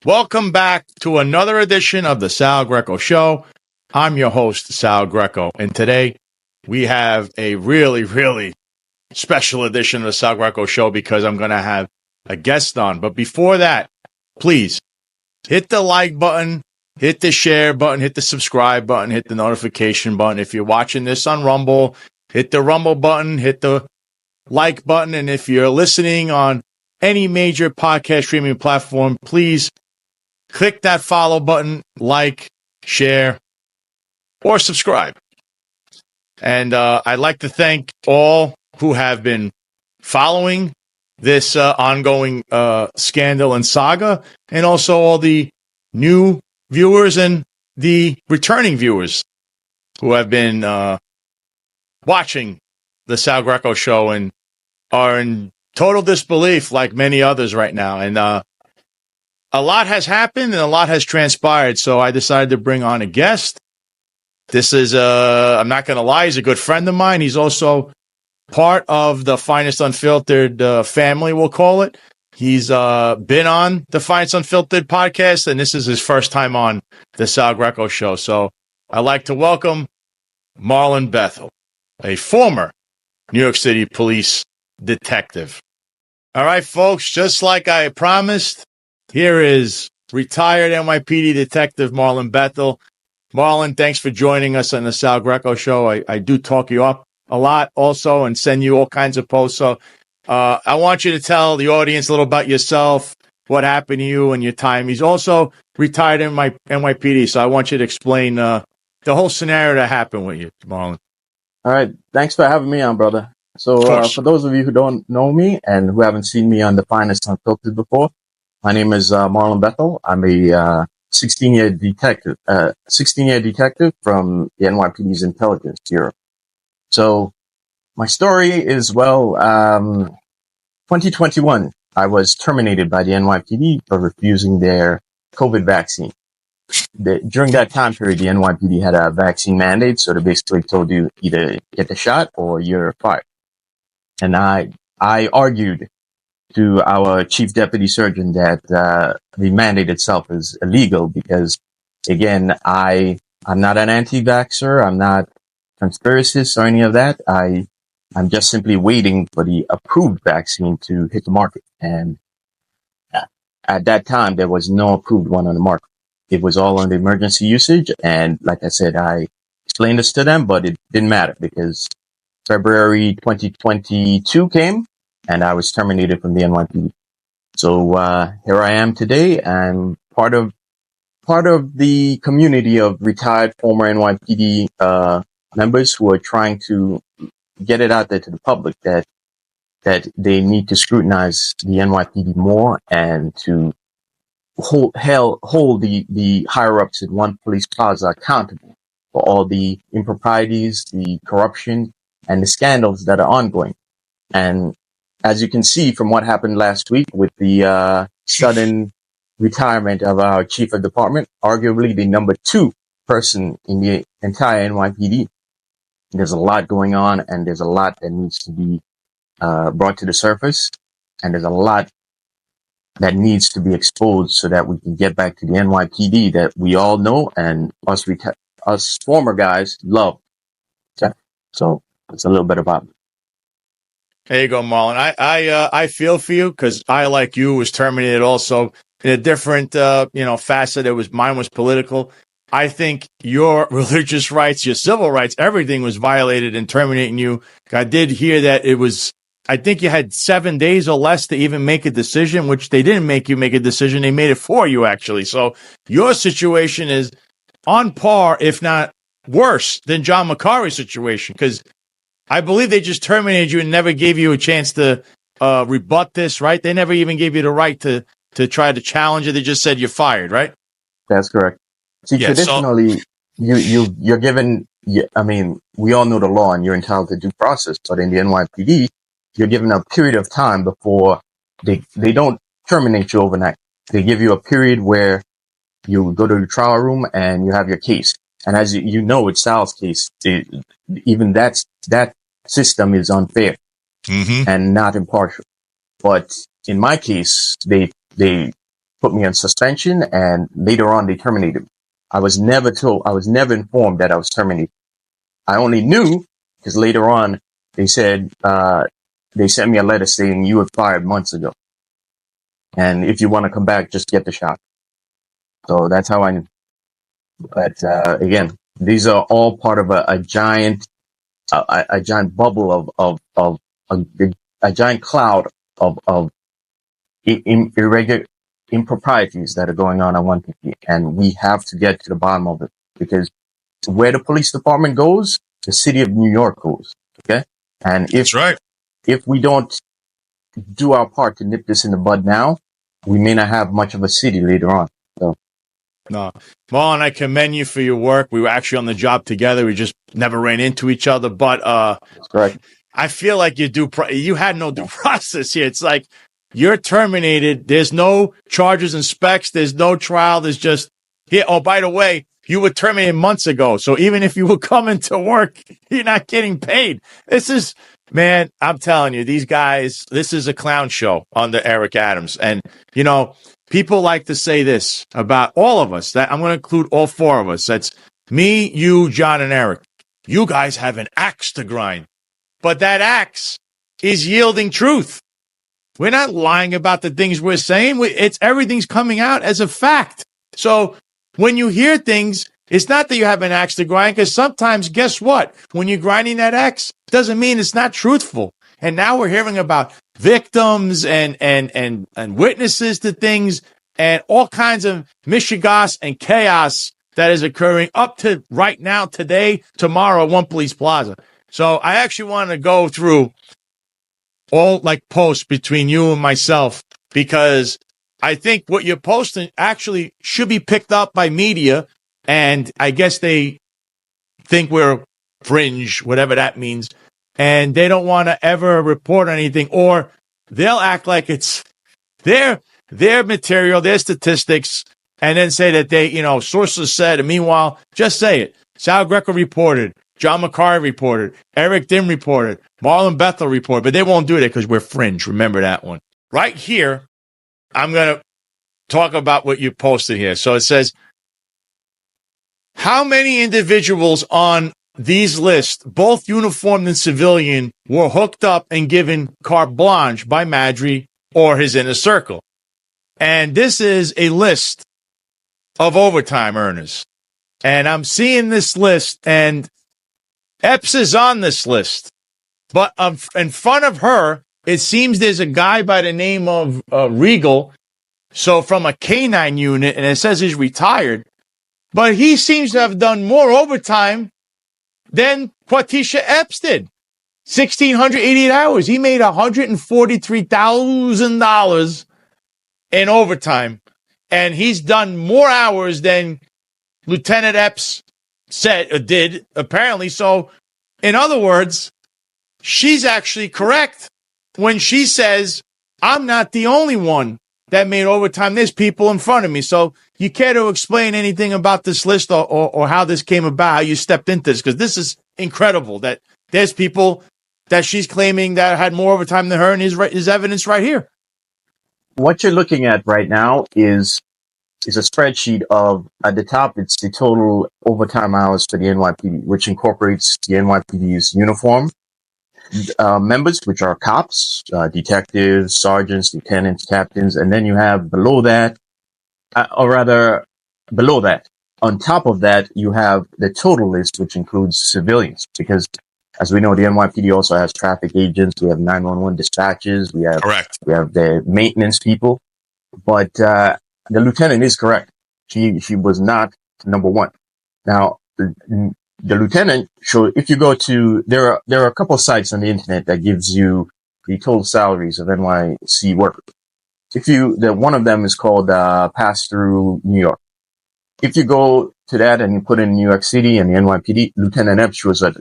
Welcome back to another edition of the Sal Greco Show. I'm your host, Sal Greco, and today we have a really special edition of the Sal Greco Show because I'm going to have a guest on. But before that, please hit the like button, hit the share button, hit the subscribe button, hit the notification button. If you're watching this on Rumble, hit the Rumble button, hit the like button. And if you're listening on any major podcast streaming platform, please click that follow button, like, share, or subscribe. And I'd like to thank all who have been following this ongoing scandal and saga, and also all the new viewers and the returning viewers who have been watching the Sal Greco Show and are in total disbelief like many others right now. And a lot has happened and a lot has transpired, so I decided to bring on a guest. This is, I'm not going to lie, he's a good friend of mine. He's also part of the Finest Unfiltered family, we'll call it. He's been on the Finest Unfiltered podcast, and this is his first time on the Sal Greco Show. So I'd like to welcome Marlon Bethel, a former New York City police detective. All right, folks, just like I promised, here is retired NYPD detective Marlon Bethel. Marlon, thanks for joining us on the Sal Greco Show. I do talk you up a lot also and send you all kinds of posts. So I want you to tell the audience a little about yourself, what happened to you and your time. He's also retired in my NYPD, so I want you to explain the whole scenario that happened with you, Marlon. All right. Thanks for having me on, brother. So for those of you who don't know me and who haven't seen me on the Finest Unfiltered before, my name is Marlon Bethel. I'm a 16-year detective from the NYPD's Intelligence Bureau. So my story is, 2021, I was terminated by the NYPD for refusing their COVID vaccine. During that time period, the NYPD had a vaccine mandate, so they basically told you either get the shot or you're fired. And I argued to our chief deputy surgeon that the mandate itself is illegal because, again, I'm not an anti-vaxxer. I'm not conspiracist or any of that. I'm just simply waiting for the approved vaccine to hit the market. And at that time, there was no approved one on the market. It was all under emergency usage. And like I said, I explained this to them, but it didn't matter because February 2022 came and I was terminated from the NYPD. So here I am today. I'm part of the community of retired former NYPD members who are trying to get it out there to the public that they need to scrutinize the NYPD more and to hold the higher ups in one police plaza accountable for all the improprieties, the corruption, and the scandals that are ongoing. And as you can see from what happened last week with the sudden retirement of our chief of department, arguably the number 2 person in the entire NYPD, there's a lot going on and there's a lot that needs to be brought to the surface. And there's a lot that needs to be exposed so that we can get back to the NYPD that we all know and us former guys love. Okay? So it's a little bit about me. There you go, Marlon. I feel for you because I, like you, was terminated also in a different facet. Mine was political. I think your religious rights, your civil rights, everything was violated in terminating you. I did hear that I think you had 7 days or less to even make a decision, which they didn't make you make a decision. They made it for you, actually. So your situation is on par, if not worse, than John McCarry's situation, because I believe they just terminated you and never gave you a chance to rebut this, right? They never even gave you the right to try to challenge it. They just said you're fired, right? That's correct. See, traditionally, you're given, I mean, we all know the law and you're entitled to due process, but in the NYPD, you're given a period of time before they don't terminate you overnight. They give you a period where you go to the trial room and you have your case. And as you know, it's Sal's case. Even that system is unfair and not impartial. But in my case, they put me on suspension, and later on they terminated me. I was never informed that I was terminated. I only knew because later on they said, they sent me a letter saying you were fired months ago. And if you want to come back, just get the shot. So that's how I knew. But, again, these are all part of a giant bubble of a giant cloud of irregular improprieties that are going on 150. And we have to get to the bottom of it, because where the police department goes, the city of New York goes. Okay. And That's right. If we don't do our part to nip this in the bud now, we may not have much of a city later on. So. No. Marlon, I commend you for your work. We were actually on the job together. We just never ran into each other. But That's correct. I feel like you had no due process here. It's like you're terminated. There's no charges and specs. There's no trial. There's just here. Oh, by the way, you were terminated months ago. So even if you were coming to work, you're not getting paid. This is, man, I'm telling you, these guys, this is a clown show under Eric Adams. And, you know, people like to say this about all of us. That I'm going to include all four of us. That's me, you, John, and Eric. You guys have an axe to grind. But that axe is yielding truth. We're not lying about the things we're saying. Everything's coming out as a fact. So when you hear things, it's not that you have an axe to grind, because sometimes, guess what? When you're grinding that axe, doesn't mean it's not truthful. And now we're hearing about victims and witnesses to things and all kinds of mishigas and chaos that is occurring up to right now, today, tomorrow at One Police Plaza. So I actually want to go through all like posts between you and myself, because I think what you're posting actually should be picked up by media. And I guess they think we're fringe, whatever that means. And they don't want to ever report anything, or they'll act like it's their material, their statistics, and then say that they, sources said. And meanwhile, just say it. Sal Greco reported. John McCarty reported. Eric Dim reported. Marlon Bethel reported. But they won't do that because we're fringe. Remember that one. Right here, I'm going to talk about what you posted here. So it says, how many individuals on these lists, both uniformed and civilian, were hooked up and given carte blanche by Madry or his inner circle? And this is a list of overtime earners. And I'm seeing this list, and Epps is on this list. But in front of her, it seems there's a guy by the name of Regal. So from a K9 unit, and it says he's retired. But he seems to have done more overtime than Quatisha Epps did. 1,688 hours. He made $143,000 in overtime. And he's done more hours than Lieutenant Epps did, apparently. So, in other words, she's actually correct when she says, I'm not the only one that made overtime. There's people in front of me. So you care to explain anything about this list or how this came about, how you stepped into this? Because this is incredible that there's people that she's claiming that had more overtime than her, and is evidence right here. What you're looking at right now is a spreadsheet of, at the top, it's the total overtime hours for the NYPD, which incorporates the NYPD's uniform members, which are cops, detectives, sergeants, lieutenants, captains, and then you have below that, on top of that, you have the total list, which includes civilians, because as we know, the NYPD also has traffic agents, we have 911 dispatches, we have the maintenance people, but the lieutenant is correct. She was not number one. Now, the lieutenant if you go to, there are a couple of sites on the internet that gives you the total salaries of NYC workers. One of them is called Pass Through New York. If you go to that and you put in New York City and the NYPD, Lieutenant Epps shows up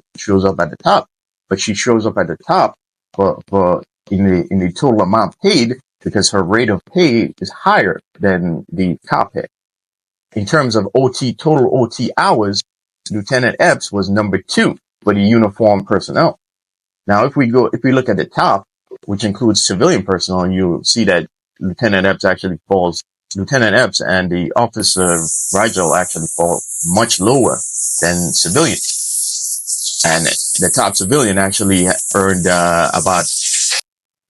at the top, but she shows up at the top for in the total amount paid, because her rate of pay is higher than the top pay. In terms of total OT hours, Lieutenant Epps was number 2 for the uniformed personnel. Now, if we look at the top, which includes civilian personnel, you'll see that Lieutenant Epps actually falls Lieutenant Epps and the officer Rigel actually fall much lower than civilians. And the top civilian actually earned about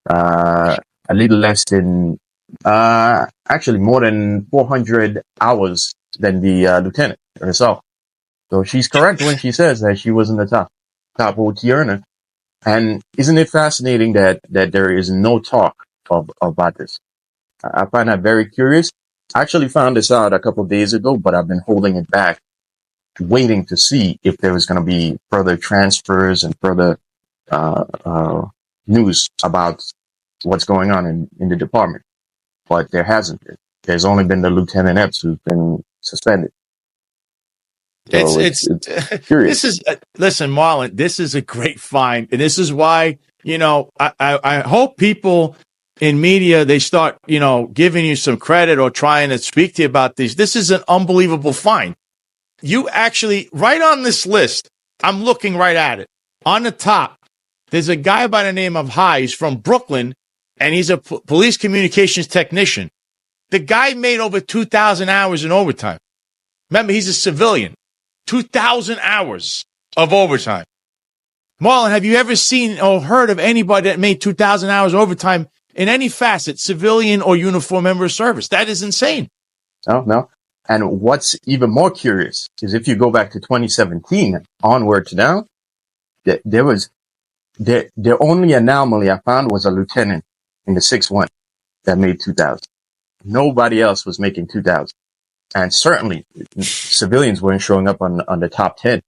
a little less than actually more than 400 hours than the lieutenant herself. So she's correct when she says that she wasn't the top OT earner. And isn't it fascinating that there is no talk about this? I find that very curious. I actually found this out a couple of days ago, but I've been holding it back, waiting to see if there was going to be further transfers and further news about what's going on in the department. But there hasn't been. There's only been the Lieutenant Epps who's been suspended. So it's curious. This is listen, Marlon. This is a great find, and this is why I hope people in media they start giving you some credit or trying to speak to you about these. This is an unbelievable find. You actually right on this list. I'm looking right at it. On the top, there's a guy by the name of High. He's from Brooklyn, and he's a police communications technician. The guy made over 2,000 hours in overtime. Remember, he's a civilian. 2,000 hours of overtime. Marlon, have you ever seen or heard of anybody that made 2,000 hours overtime in any facet, civilian or uniform member of service? That is insane. No. And what's even more curious is if you go back to 2017 onward to now, there was the only anomaly I found was a lieutenant in the 6-1 that made 2,000. Nobody else was making 2,000. And certainly civilians weren't showing up on the top 10.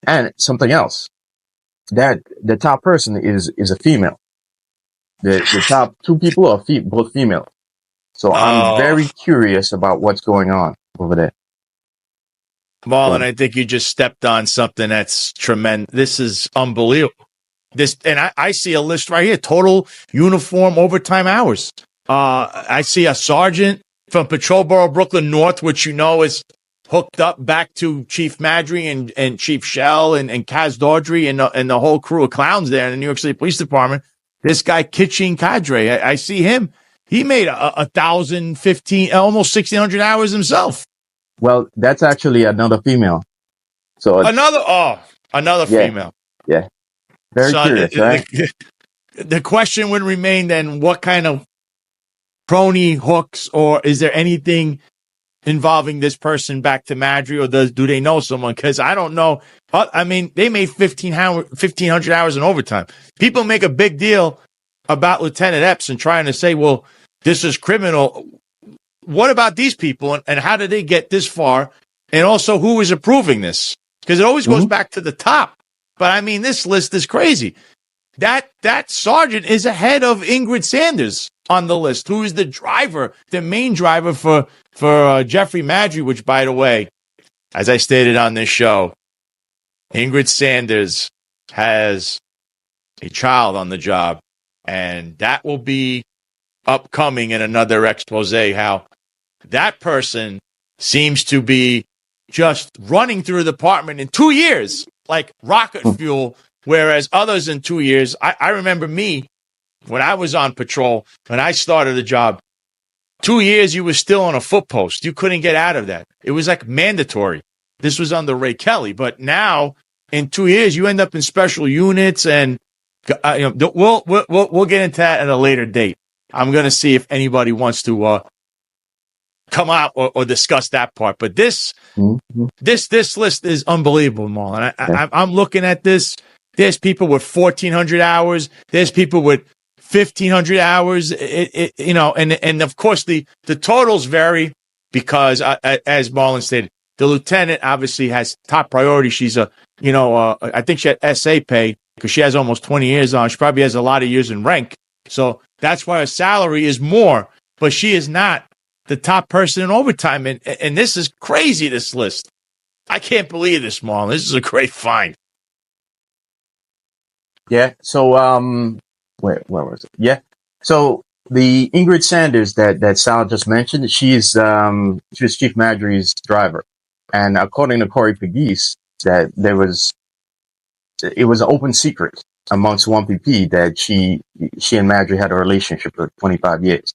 And something else, that the top person is a female. The top two people are both female. So I'm very curious about what's going on over there. Marlon, I think you just stepped on something that's tremendous. This is unbelievable. And I see a list right here, total uniform overtime hours. I see a sergeant from Patrol Borough Brooklyn North, which is hooked up back to Chief Madry and Chief Shell and Kaz Dawdry and the whole crew of clowns there in the New York City Police Department. This guy, Kitching Cadre, I see him. He made 1,015, almost 1,600 hours himself. Well, that's actually another female. So another female. Yeah. Very curious, right? The question would remain then, what kind of crony hooks, or is there anything involving this person back to Madry, or do they know someone? Because I don't know. I mean, they made 1,500 hours in overtime. People make a big deal about Lieutenant Epps and trying to say, well, this is criminal. What about these people, and how did they get this far? And also, who is approving this? Because it always goes back to the top. But I mean, this list is crazy. That sergeant is ahead of Ingrid Sanders on the list, who is the driver, the main driver for Jeffrey Madry, which, by the way, as I stated on this show, Ingrid Sanders has a child on the job, and that will be upcoming in another expose, how that person seems to be just running through the department in 2 years, like rocket fuel, whereas others in 2 years, I remember me, when I was on patrol, when I started the job, 2 years you were still on a foot post. You couldn't get out of that. It was like mandatory. This was under Ray Kelly. But now, in 2 years, you end up in special units, and we'll get into that at a later date. I'm going to see if anybody wants to come out or discuss that part. But this list is unbelievable, Marlon. I'm looking at this. There's people with 1,400 hours. There's people with 1,500 hours. And of course the totals vary because, as Marlon stated, the lieutenant obviously has top priority. She's I think she had SA pay because she has almost 20 years on. She probably has a lot of years in rank. So that's why her salary is more, but she is not the top person in overtime. And this is crazy, this list. I can't believe this, Marlon. This is a great find. Yeah. So, where was it? Yeah. So the Ingrid Sanders that Sal just mentioned, she was Chief Madry's driver. And according to Corey Pegues, that it was an open secret amongst 1PP that she and Madry had a relationship for 25 years.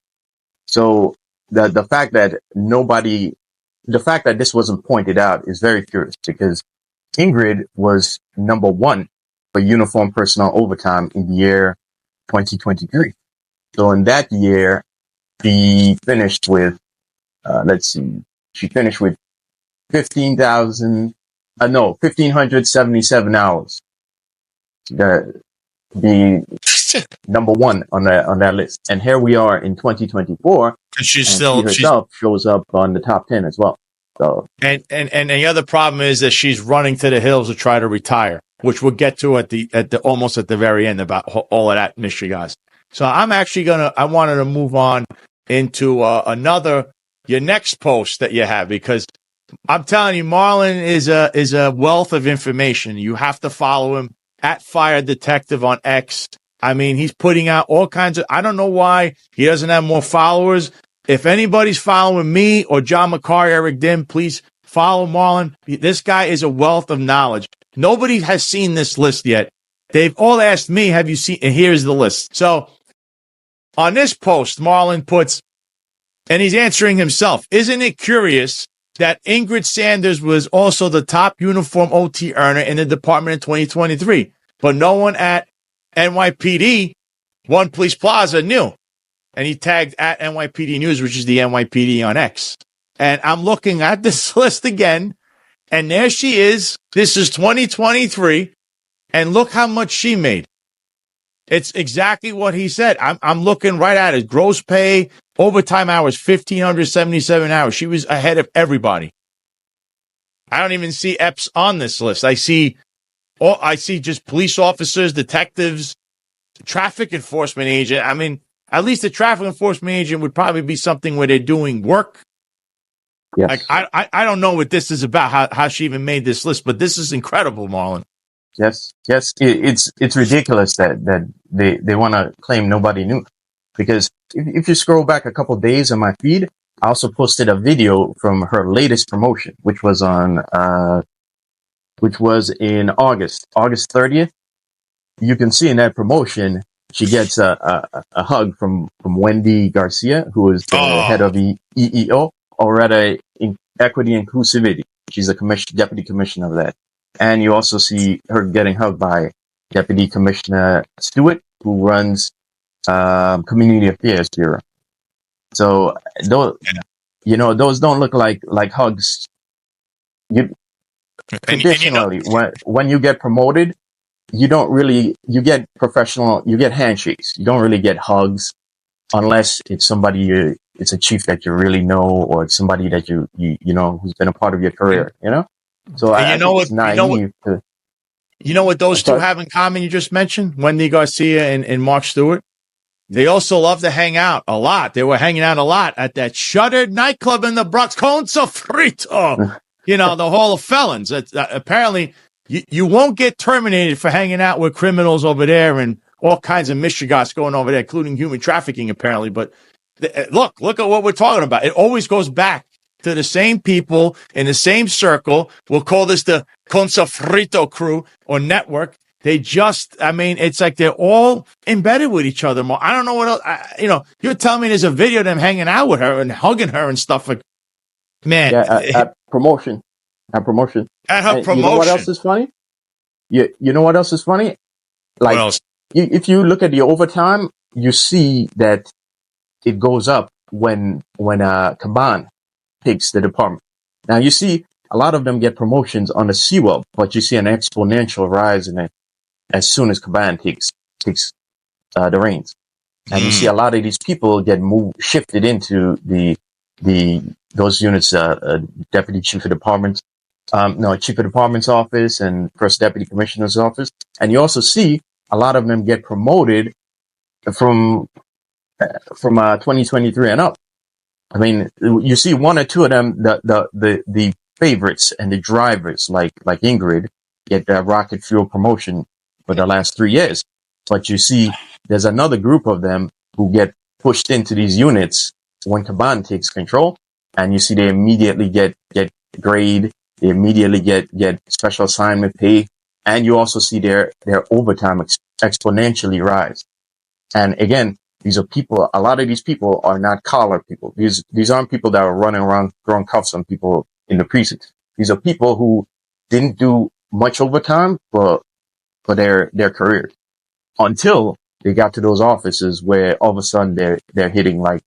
So the fact that this wasn't pointed out is very curious, because Ingrid was number one for uniform personnel overtime in the year 2023. So in that year, she finished with, she finished with 1,577 hours. The number one on that list. And here we are in 2024. And she herself shows up on the top 10 as well. So and the other problem is that she's running to the hills to try to retire, which we'll get to at the almost at the very end about all of that mystery, guys. So I'm actually I wanted to move on into your next post that you have, because I'm telling you, Marlon is a wealth of information. You have to follow him at Fire Detective on X. I mean, he's putting out all kinds of, I don't know why he doesn't have more followers. If anybody's following me or John McCarr, Eric Dim, please follow Marlon. This guy is a wealth of knowledge. Nobody has seen this list yet. They've all asked me, have you seen, and here's the list. So on this post, Marlon puts, and he's answering himself, isn't it curious that Ingrid Sanders was also the top uniform OT earner in the department in 2023, but no one at NYPD, One Police Plaza, knew. And he tagged at NYPD News, which is the NYPD on X. And I'm looking at this list again, and there she is. This is 2023, and look how much she made. It's exactly what he said. I'm looking right at it. Gross pay, overtime hours, 1,577 hours. She was ahead of everybody. I don't even see EPs on this list. I see just police officers, detectives, traffic enforcement agent. I mean, at least the traffic enforcement agent would probably be something where they're doing work. Yes. Like I don't know what this is about, how she even made this list, but this is incredible, Marlon. Yes. It's ridiculous that they want to claim nobody knew, because if you scroll back a couple of days on my feed, I also posted a video from her latest promotion, which was in August 30th. You can see in that promotion, she gets a hug from Wendy Garcia, who is the head of the EEO, or rather Equity Inclusivity. She's a deputy commissioner of that. And you also see her getting hugged by Deputy Commissioner Stewart, who runs Community Affairs Bureau. So those don't look like hugs. Traditionally, when you get promoted, you get handshakes. You don't really get hugs unless it's somebody it's a chief that you really know, or it's somebody that you know who's been a part of your career, So you know what those two have in common you just mentioned? Wendy Garcia and Mark Stewart. They also love to hang out a lot. They were hanging out a lot at that shuttered nightclub in the Bronx, Con Sofrito. The Hall of Felons. Apparently, you won't get terminated for hanging out with criminals over there and all kinds of mischigas going over there, including human trafficking, apparently. But look at what we're talking about. It always goes back to the same people in the same circle. We'll call this the Con Sofrito crew or network. They just, it's like they're all embedded with each other more. I don't know what else, you're telling me there's a video of them hanging out with her and hugging her and stuff. Like, man. Yeah, at promotion. At her promotion. You know what else is funny? You know what else is funny? Like, what else? If you look at the overtime, you see that it goes up when Caban takes the department. Now you see a lot of them get promotions on the Seawell, but you see an exponential rise in it as soon as Caban takes the reins. And you see a lot of these people get shifted into those units, deputy chief of department, chief of department's office and first deputy commissioner's office. And you also see a lot of them get promoted from 2023 and up. I mean, you see one or two of them, the favorites and the drivers, like Ingrid, get that rocket fuel promotion for the last 3 years. But you see, there's another group of them who get pushed into these units when Caban takes control, and you see they immediately get grade, they immediately get special assignment pay, and you also see their overtime exponentially rise. And again, These are people, a lot of these people are not collar people. These aren't people that are running around throwing cuffs on people in the precincts. These are people who didn't do much overtime for their careers until they got to those offices where all of a sudden they're hitting like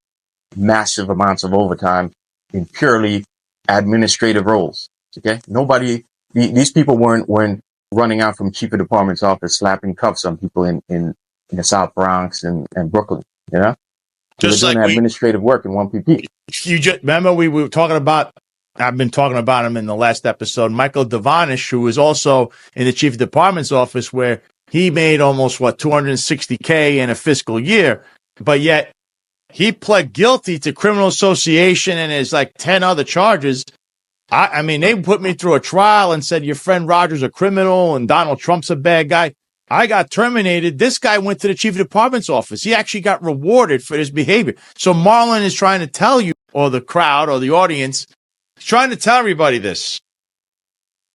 massive amounts of overtime in purely administrative roles. Okay. These people weren't running out from chief of department's office, slapping cuffs on people in the South Bronx and Brooklyn, you know? So Just they're doing like administrative work in 1PP. you just remember we were talking about. I've been talking about him in the last episode, Michael Devonish, who was also in the chief of department's office, where he made almost $260K in a fiscal year, but yet he pled guilty to criminal association and there's like 10 other charges. I mean, they put me through a trial and said your friend Roger's a criminal and Donald Trump's a bad guy. I got terminated. This guy went to the chief of department's office. He actually got rewarded for his behavior. So Marlon is trying to tell you, or the crowd, or the audience, he's trying to tell everybody this.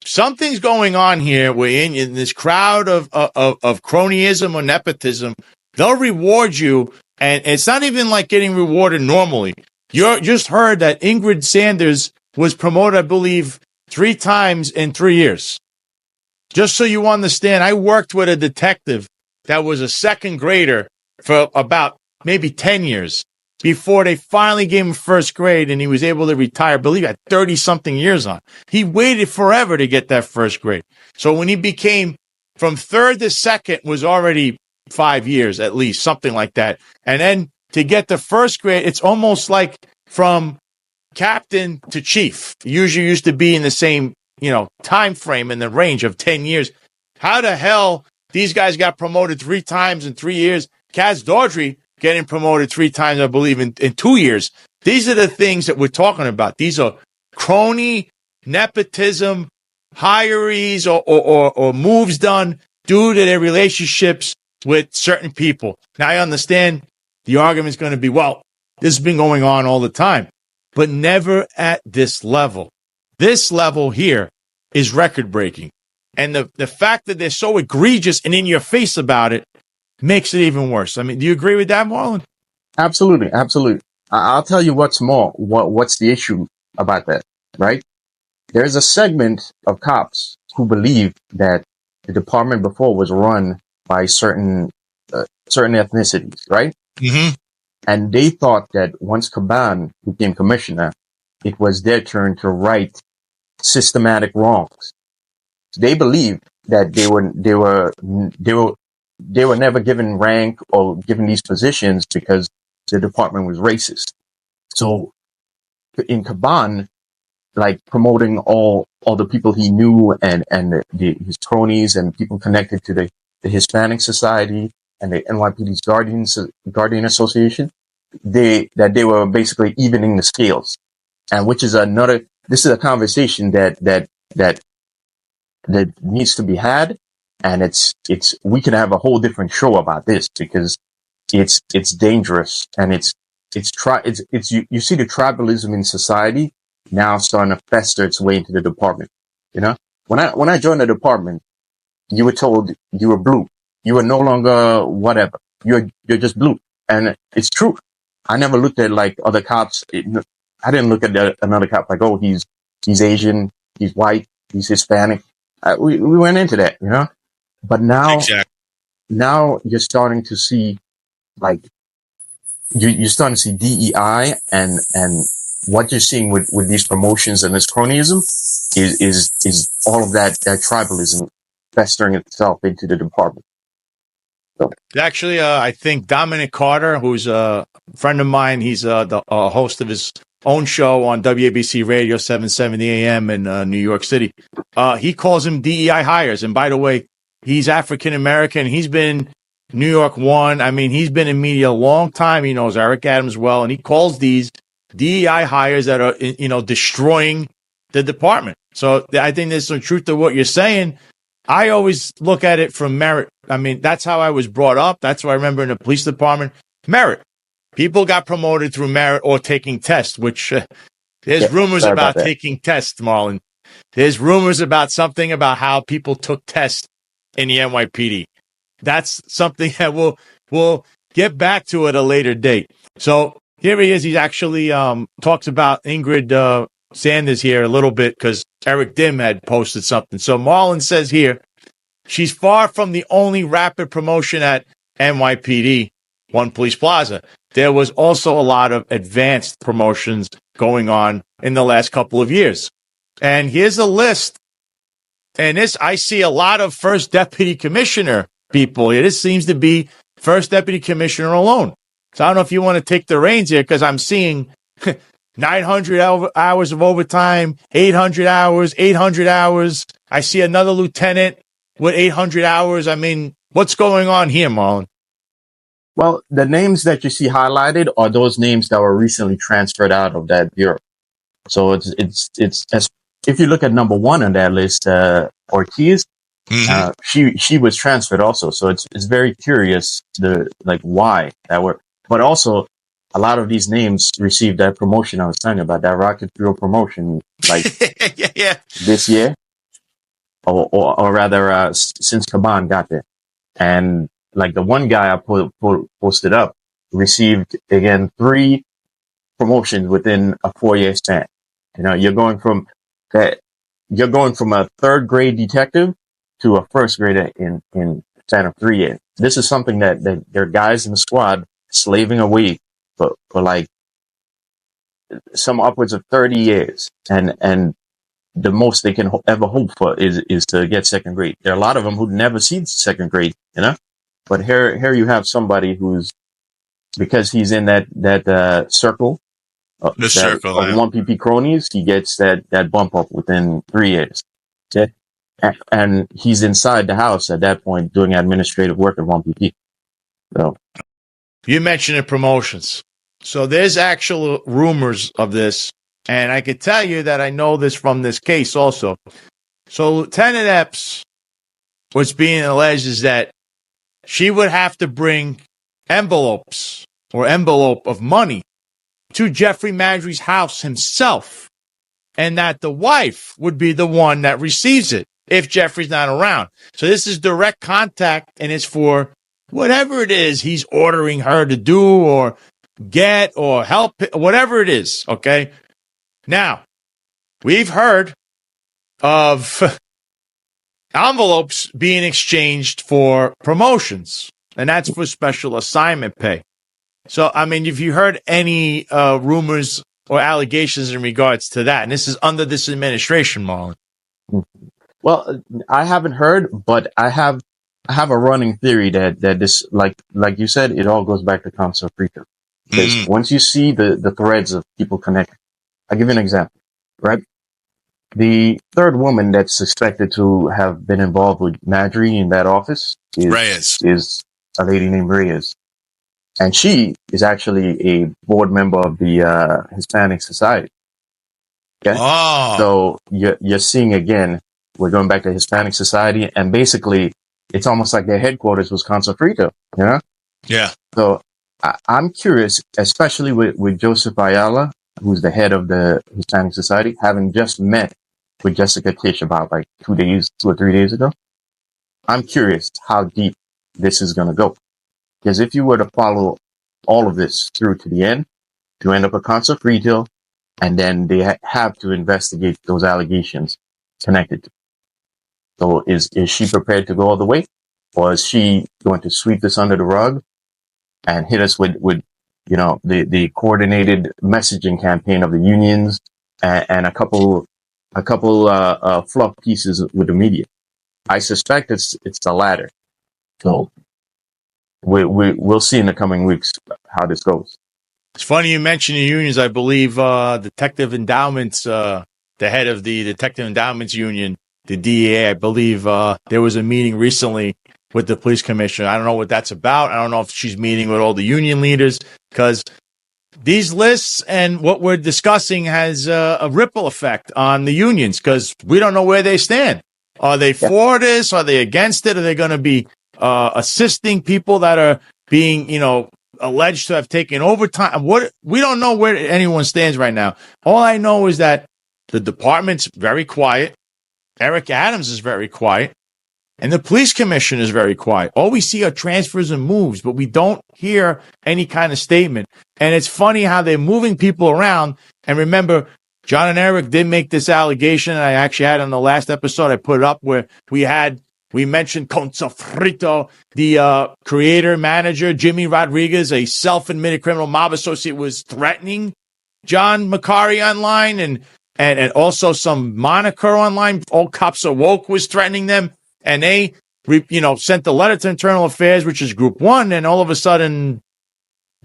Something's going on here. We're in this crowd of cronyism or nepotism. They'll reward you, and it's not even like getting rewarded normally. You just heard that Ingrid Sanders was promoted, I believe, 3 times in 3 years. Just so you understand, I worked with a detective that was a second grader for about maybe 10 years before they finally gave him first grade and he was able to retire. I believe at 30-something years on. He waited forever to get that first grade. So when he became from third to second was already 5 years at least, something like that. And then to get the first grade, it's almost like from captain to chief. Usually used to be in the same, time frame in the range of 10 years. How the hell these guys got promoted 3 times in 3 years? Kaz Dawdry getting promoted 3 times, I believe, in 2 years. These are the things that we're talking about. These are crony, nepotism, hirees, or moves done due to their relationships with certain people. Now, I understand the argument is going to be, well, this has been going on all the time, but never at this level. This level here is record-breaking. And the fact that they're so egregious and in your face about it makes it even worse. I mean, do you agree with that, Marlon? Absolutely. Absolutely. I'll tell you what's more, what's the issue about that, right? There's a segment of cops who believe that the department before was run by certain ethnicities, right? Mm-hmm. And they thought that once Caban became commissioner, it was their turn to right systematic wrongs. They believed that they were never given rank or given these positions because the department was racist. So in Caban, like promoting all the people he knew and his cronies and people connected to the Hispanic Society and the NYPD's Guardian Association, they were basically evening the scales. And this is a conversation that needs to be had. And we can have a whole different show about this because it's dangerous and you see the tribalism in society now starting to fester its way into the department. When I joined the department, you were told you were blue. You were no longer whatever. You're just blue. And it's true. I never looked at like other cops. I didn't look at another cop like, oh, he's Asian, he's white, he's Hispanic. We went into that, But now, Exactly. now you're starting to see like you're starting to see DEI and what you're seeing with these promotions and this cronyism is all of that tribalism festering itself into the department. So. Actually, I think Dominic Carter, who's a friend of mine, he's the host of his own show on WABC Radio 770 AM in New York City. He calls them DEI hires. And by the way, he's African American. He's been New York One. I mean, he's been in media a long time. He knows Eric Adams well, and he calls these DEI hires that are, destroying the department. So I think there's some truth to what you're saying. I always look at it from merit. I mean, that's how I was brought up. That's what I remember in the police department. Merit. People got promoted through merit or taking tests, which there's rumors about taking tests, Marlon. There's rumors about something about how people took tests in the NYPD. That's something that we'll get back to it at a later date. So here he is. He's actually talks about Ingrid Sanders here a little bit because Eric Dim had posted something. So Marlon says here, she's far from the only rapid promotion at NYPD, One Police Plaza. There was also a lot of advanced promotions going on in the last couple of years. And here's a list. And this, I see a lot of first deputy commissioner people here. This seems to be first deputy commissioner alone. So I don't know if you want to take the reins here because I'm seeing 900 hours of overtime, 800 hours, 800 hours. I see another lieutenant with 800 hours. I mean, what's going on here, Marlon? Well, the names that you see highlighted are those names that were recently transferred out of that bureau. So it's if you look at number one on that list, Ortiz, she was transferred also. So it's very curious why that were, but also a lot of these names received that promotion I was telling you about, that Rocket Fuel promotion, this year, or rather, since Caban got there. And like the one guy I posted up received again 3 promotions within a 4-year span. You know, you're going from a 3rd grade detective to a 1st grader in a span of 3 years. This is something that there are guys in the squad slaving away for like some upwards of 30 years. And the most they can ever hope for is to get 2nd grade. There are a lot of them who never see 2nd grade, you know, but here you have somebody who's, because he's in that circle, circle of 1PP cronies, he gets that bump up within 3 years. Okay? And he's inside the house at that point doing administrative work at 1PP. So you mentioned promotions. So there's actual rumors of this, and I could tell you that I know this from this case also. So Lieutenant Epps, what's being alleged is that she would have to bring envelope of money to Jeffrey Maddrey's house himself, and that the wife would be the one that receives it if Jeffrey's not around. So this is direct contact, and it's for whatever it is he's ordering her to do or get or help, whatever it is, okay? Now, we've heard of envelopes being exchanged for promotions, and that's for special assignment pay. So, I mean, if you heard any rumors or allegations in regards to that, and this is under this administration, Marlon. Well, I haven't heard, but I have a running theory that this, like you said, it all goes back to Connoisseur. Because once you see the threads of people connected, I'll give you an example, right? The 3rd woman that's suspected to have been involved with Maddrey in that office is a lady named Reyes. And she is actually a board member of the Hispanic Society. Okay? Oh. So you're seeing again, we're going back to Hispanic Society, and basically it's almost like their headquarters was Concentrito, you know? Yeah. So I'm curious, especially with Joseph Ayala, who's the head of the Hispanic Society, having just met with Jessica Tish about like 2 or 3 days ago. I'm curious how deep this is going to go. Because if you were to follow all of this through to the end, you end up at Concept Retail, and then they have to investigate those allegations connected to. So is she prepared to go all the way? Or is she going to sweep this under the rug and hit us with the coordinated messaging campaign of the unions and a couple fluff pieces with the media? I suspect it's the latter. So we'll see in the coming weeks how this goes. It's funny you mentioned the unions. I believe Detective Endowments, the head of the Detective Endowments Union, the DEA, I believe there was a meeting recently with the police commissioner. I don't know what that's about. I don't know if she's meeting with all the union leaders, because these lists and what we're discussing has a ripple effect on the unions, because we don't know where they stand. Are they for this? Are they against it? Are they going to be assisting people that are being, alleged to have taken overtime? We don't know where anyone stands right now. All I know is that the department's very quiet. Eric Adams is very quiet. And the police commissioner is very quiet. All we see are transfers and moves, but we don't hear any kind of statement. And it's funny how they're moving people around. And remember, John and Eric did make this allegation. And I actually had on the last episode, I put it up where we mentioned Consofrito, the creator, manager, Jimmy Rodriguez, a self-admitted criminal mob associate, was threatening John Macari online and also some moniker online. All Cops Are Woke was threatening them. And they, sent a letter to Internal Affairs, which is Group 1, and all of a sudden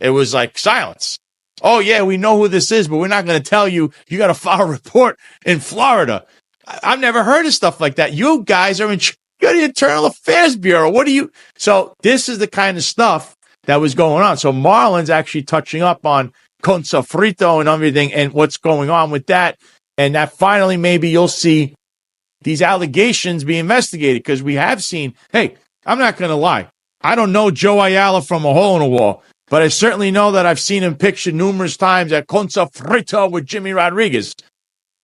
it was like silence. Oh, yeah, we know who this is, but we're not going to tell you. You got to file a report in Florida. I've never heard of stuff like that. You guys are you're the Internal Affairs Bureau. So this is the kind of stuff that was going on. So Marlon's actually touching up on Consofrito and everything and what's going on with that. And that finally maybe you'll see these allegations be investigated, because we have seen, hey, I'm not going to lie. I don't know Joe Ayala from a hole in a wall, but I certainly know that I've seen him pictured numerous times at Consofrito with Jimmy Rodriguez.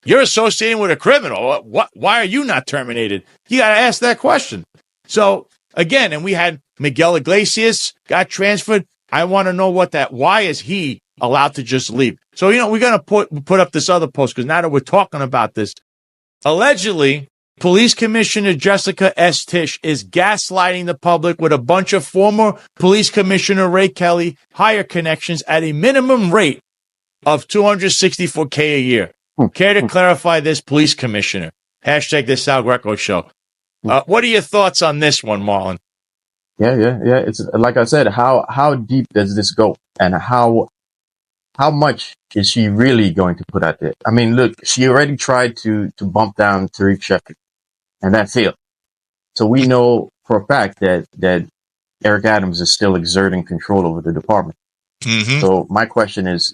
You're associating with a criminal. Why are you not terminated? You got to ask that question. So, again, and we had Miguel Iglesias got transferred. I want to know why is he allowed to just leave? So, we're going to put up this other post, because now that we're talking about this, allegedly, Police Commissioner Jessica S. Tisch is gaslighting the public with a bunch of former Police Commissioner Ray Kelly hire connections at a minimum rate of $264K a year. Care to clarify this, Police Commissioner? Hashtag this Sal Greco show. What are your thoughts on this one, Marlon? Yeah. It's like I said, how deep does this go, and how much is she really going to put out there? I mean, look, she already tried to bump down Tariq Shepard, and that failed. So we know for a fact that Eric Adams is still exerting control over the department. Mm-hmm. So my question is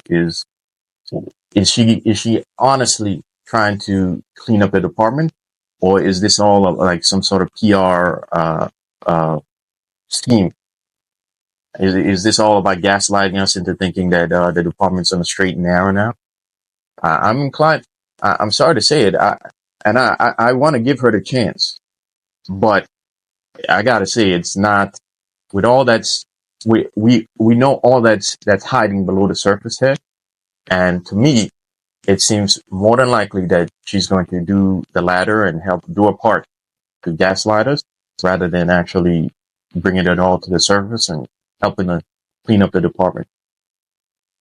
she honestly trying to clean up the department, or is this all like some sort of PR scheme? Is this all about gaslighting us into thinking that the department's on a straight and narrow now? I'm inclined. I'm sorry to say it, I want to give her the chance, but I gotta say it's not. With all that's we know all that's hiding below the surface here, and to me, it seems more than likely that she's going to do the latter and help do a part to gaslight us, rather than actually bringing it all to the surface and helping to clean up the department.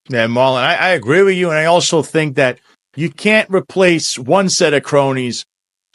Yeah, Marlon, I agree with you. And I also think that you can't replace one set of cronies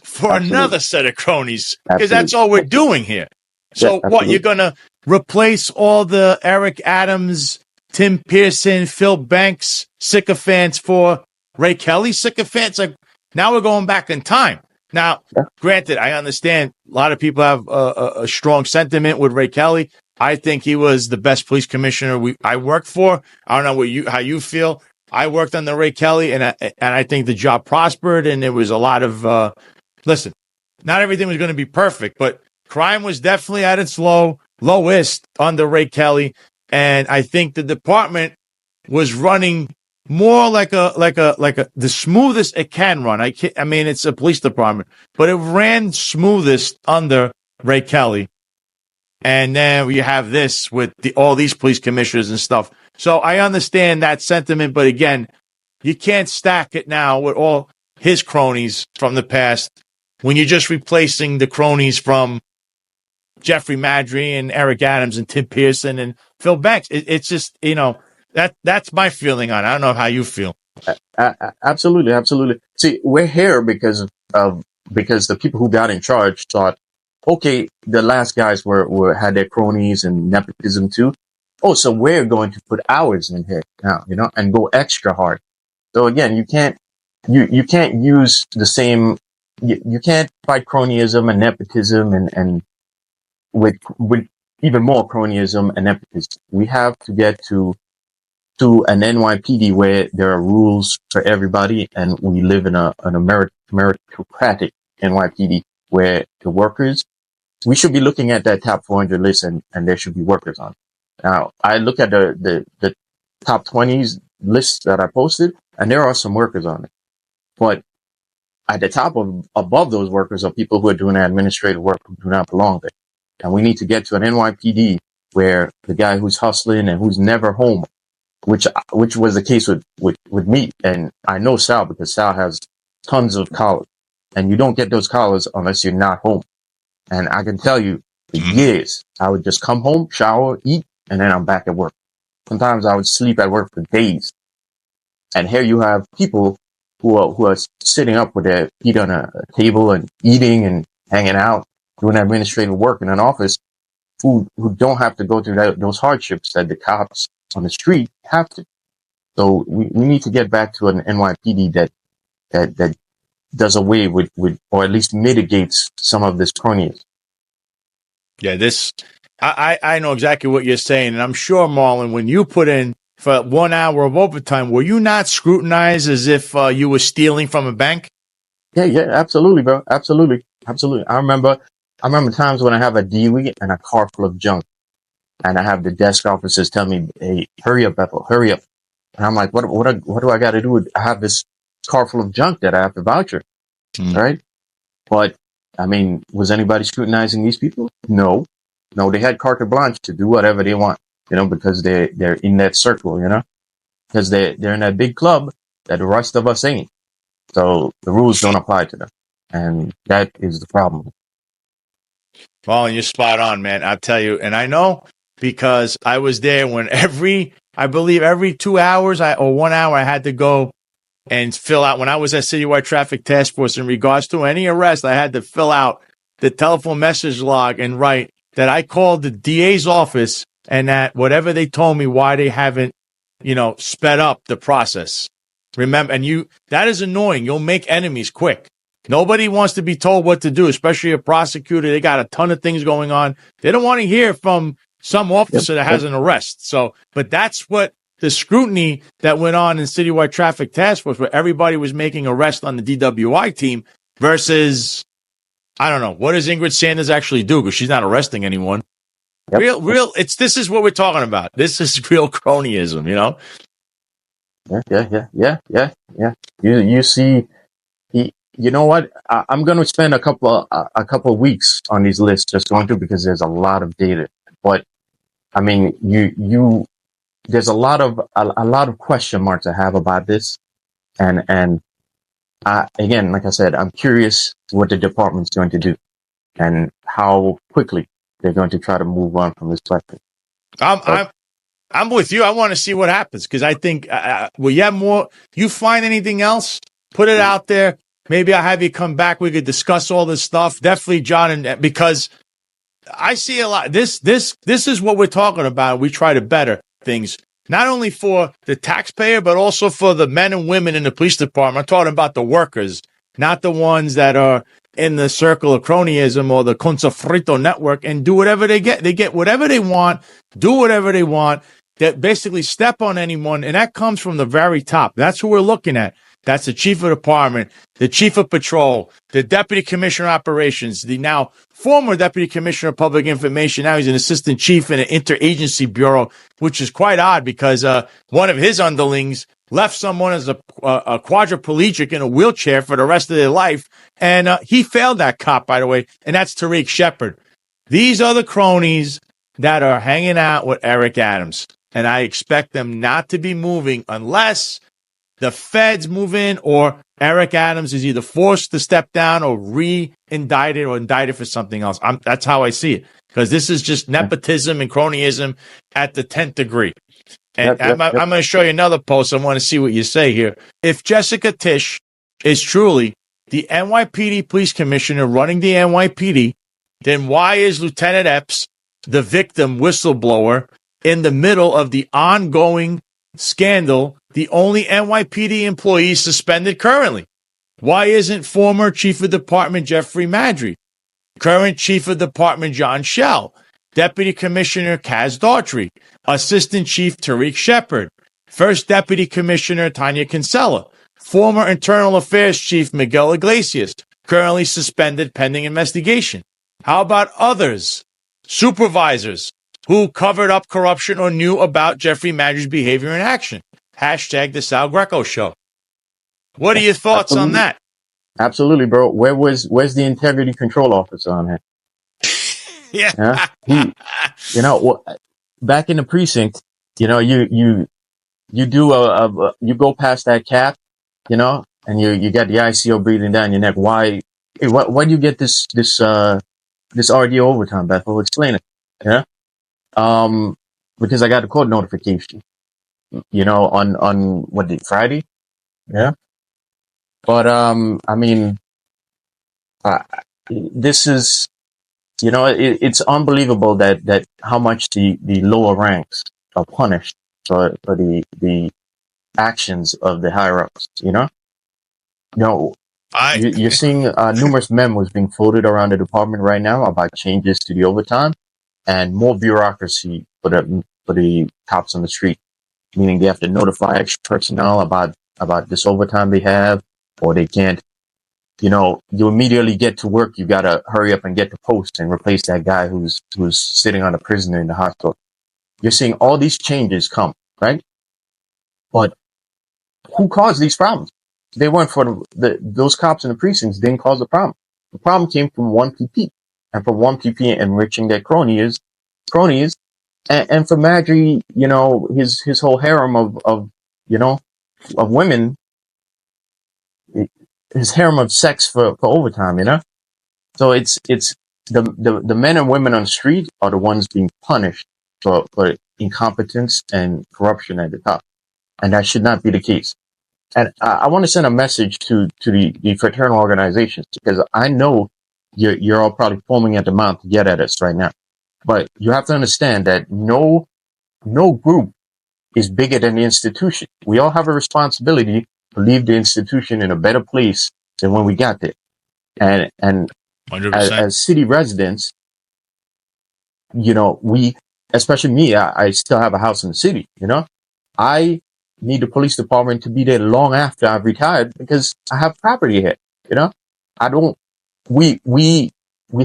for another set of cronies, because that's all we're doing here. So what, you're going to replace all the Eric Adams, Tim Pearson, Phil Banks sycophants for Ray Kelly sycophants? Like, now we're going back in time. Now, granted, I understand a lot of people have a strong sentiment with Ray Kelly. I think he was the best police commissioner I worked for. I don't know how you feel. I worked under Ray Kelly, and I think the job prospered, and there was a lot of listen. Not everything was going to be perfect, but crime was definitely at its lowest under Ray Kelly, and I think the department was running more like the smoothest it can run. I mean, it's a police department, but it ran smoothest under Ray Kelly. And then we have this with all these police commissioners and stuff. So I understand that sentiment, but again, you can't stack it now with all his cronies from the past when you're just replacing the cronies from Jeffrey Madry and Eric Adams and Tim Pearson and Phil Banks. It's just, that's my feeling on it. I don't know how you feel. Absolutely. See, we're here because the people who got in charge thought, okay, the last guys had their cronies and nepotism too. Oh, so we're going to put ours in here now, and go extra hard. So again, you can't use the same. You can't fight cronyism and nepotism and with even more cronyism and nepotism. We have to get to an NYPD where there are rules for everybody, and we live in a meritocratic NYPD where the workers. We should be looking at that top 400 list, and there should be workers on it. Now, I look at the top 20s lists that I posted, and there are some workers on it. But at the top of above those workers are people who are doing administrative work who do not belong there. And we need to get to an NYPD where the guy who's hustling and who's never home, which was the case with me. And I know Sal because Sal has tons of collars, and you don't get those collars unless you're not home. And I can tell you, for years, I would just come home, shower, eat, and then I'm back at work. Sometimes I would sleep at work for days. And here you have people who are sitting up with their feet on a table and eating and hanging out, doing administrative work in an office, who don't have to go through those hardships that the cops on the street have to. So we need to get back to an NYPD that does away with, or at least mitigates some of this cronyism. Yeah, I know exactly what you're saying. And I'm sure, Marlon, when you put in for 1 hour of overtime, were you not scrutinized as if you were stealing from a bank? Yeah, absolutely, bro. Absolutely. I remember times when I have a dealie and a car full of junk, and I have the desk officers tell me, "Hey, hurry up, Bethel, hurry up." And I'm like, what do I got to do? I have this car full of junk that I have to voucher, right? But I mean, was anybody scrutinizing these people? No, they had carte blanche to do whatever they want, because they're in that circle, because they're in that big club that the rest of us ain't. So the rules don't apply to them, and that is the problem. Well, you're spot on, man. I'll tell you, and I know because I was there when I believe every 2 hours or 1 hour, I had to go and fill out. When I was at Citywide Traffic Task Force, in regards to any arrest, I had to fill out the telephone message log and write that I called the DA's office and that whatever they told me, why they haven't, sped up the process. Remember, and that is annoying. You'll make enemies quick. Nobody wants to be told what to do, especially a prosecutor. They got a ton of things going on. They don't want to hear from some officer that has an arrest. So, but that's what the scrutiny that went on in Citywide Traffic Task Force, where everybody was making arrests on the DWI team versus, I don't know, what does Ingrid Sanders actually do? Because she's not arresting anyone. Yep. This is what we're talking about. This is real cronyism, Yeah. You see, you know what? I'm going to spend a couple of weeks on these lists just going through because there's a lot of data. But I mean, there's a lot of question marks I have about this, and again, like I said, I'm curious what the department's going to do and how quickly they're going to try to move on from this question. I'm with you. I want to see what happens because I think you have more. You find anything else? Put it out there. Maybe I'll have you come back. We could discuss all this stuff. Definitely, John, and because I see a lot. This is what we're talking about. We try to better things, not only for the taxpayer, but also for the men and women in the police department. I'm talking about the workers, not the ones that are in the circle of cronyism or the consofrito network and do whatever they get. They get whatever they want, do whatever they want, that basically step on anyone. And that comes from the very top. That's who we're looking at. That's the chief of department, the chief of patrol, the deputy commissioner of operations, the now former deputy commissioner of public information. Now he's an assistant chief in an interagency bureau, which is quite odd because one of his underlings left someone as a quadriplegic in a wheelchair for the rest of their life. And he failed that cop, by the way, and that's Tariq Shepard. These are the cronies that are hanging out with Eric Adams. And I expect them not to be moving unless the feds move in or Eric Adams is either forced to step down or re-indicted or indicted for something else. That's how I see it. Because this is just nepotism and cronyism at the 10th degree. And I'm going to show you another post. I want to see what you say here. If Jessica Tisch is truly the NYPD police commissioner running the NYPD, then why is Lieutenant Epps, the victim whistleblower, in the middle of the ongoing scandal, the only NYPD employee suspended currently? Why isn't former Chief of Department Jeffrey Madry, current Chief of Department John Schell, Deputy Commissioner Kaz Daughtry, Assistant Chief Tariq Shepard, First Deputy Commissioner Tanya Kinsella, former Internal Affairs Chief Miguel Iglesias, currently suspended pending investigation? How about others, supervisors, who covered up corruption or knew about Jeffrey Madry's behavior and action? Hashtag the Sal Greco Show. What are your thoughts on that? Absolutely, bro. Where's the integrity control officer on that? Yeah. Yeah. Back in the precinct, you do you go past that cap, and you got the ICO breathing down your neck. Why? Hey, why do you get this RDO overtime, Bethel? Explain it. Yeah. Because I got a court notification, on what day, Friday? Yeah. But, I mean, uh, this is, it's unbelievable that how much the lower ranks are punished for the actions of the higher ups, I you're seeing numerous memos being floated around the department right now about changes to the overtime and more bureaucracy for the cops on the street, meaning they have to notify extra personnel about this overtime they have, or they can't. You immediately get to work. You gotta hurry up and get to post and replace that guy who's sitting on a prisoner in the hospital. You're seeing all these changes come, right? But who caused these problems? They weren't for those cops in the precincts didn't cause the problem. The problem came from 1PP, and from 1PP enriching their cronies, and for Madry, his whole harem of women, his harem of sex for overtime, So it's the men and women on the street are the ones being punished for incompetence and corruption at the top, and that should not be the case. And I want to send a message to the fraternal organizations, because I know you're all probably foaming at the mouth to get at us right now, but you have to understand that no group is bigger than the institution. We all have a responsibility to leave the institution in a better place than when we got there. And 100%. as city residents, we, especially me, I still have a house in the city. I need the police department to be there long after I've retired, because I have property here. I don't. We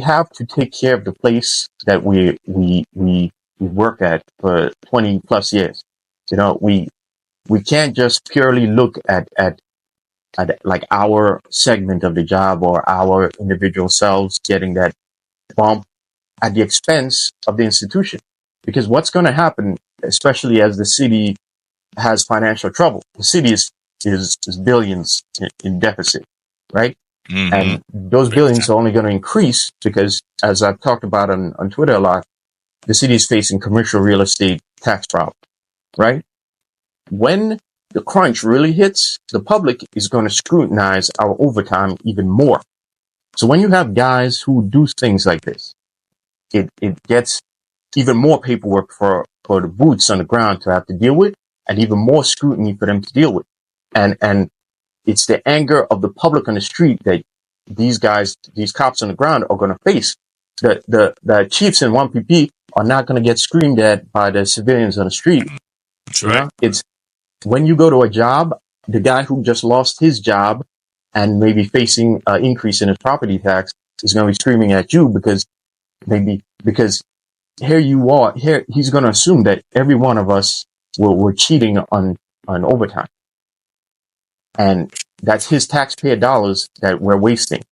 have to take care of the place that we work at for 20 plus years. We can't just purely look at like our segment of the job or our individual selves getting that bump at the expense of the institution. Because what's going to happen, especially as the city has financial trouble, the city is billions in deficit, right? Mm-hmm. And those billions are only going to increase because, as I've talked about on Twitter a lot, the city is facing commercial real estate tax problem, right? When the crunch really hits, the public is going to scrutinize our overtime even more. So when you have guys who do things like this, it gets even more paperwork for the boots on the ground to have to deal with, and even more scrutiny for them to deal with. And it's the anger of the public on the street that these cops on the ground are going to face. The chiefs in 1PP are not going to get screamed at by the civilians on the street. That's right. It's when you go to a job, the guy who just lost his job and maybe facing an increase in his property tax is going to be screaming at you because here you are. Here he's going to assume that every one of us were cheating on overtime, and that's his taxpayer dollars that we're wasting.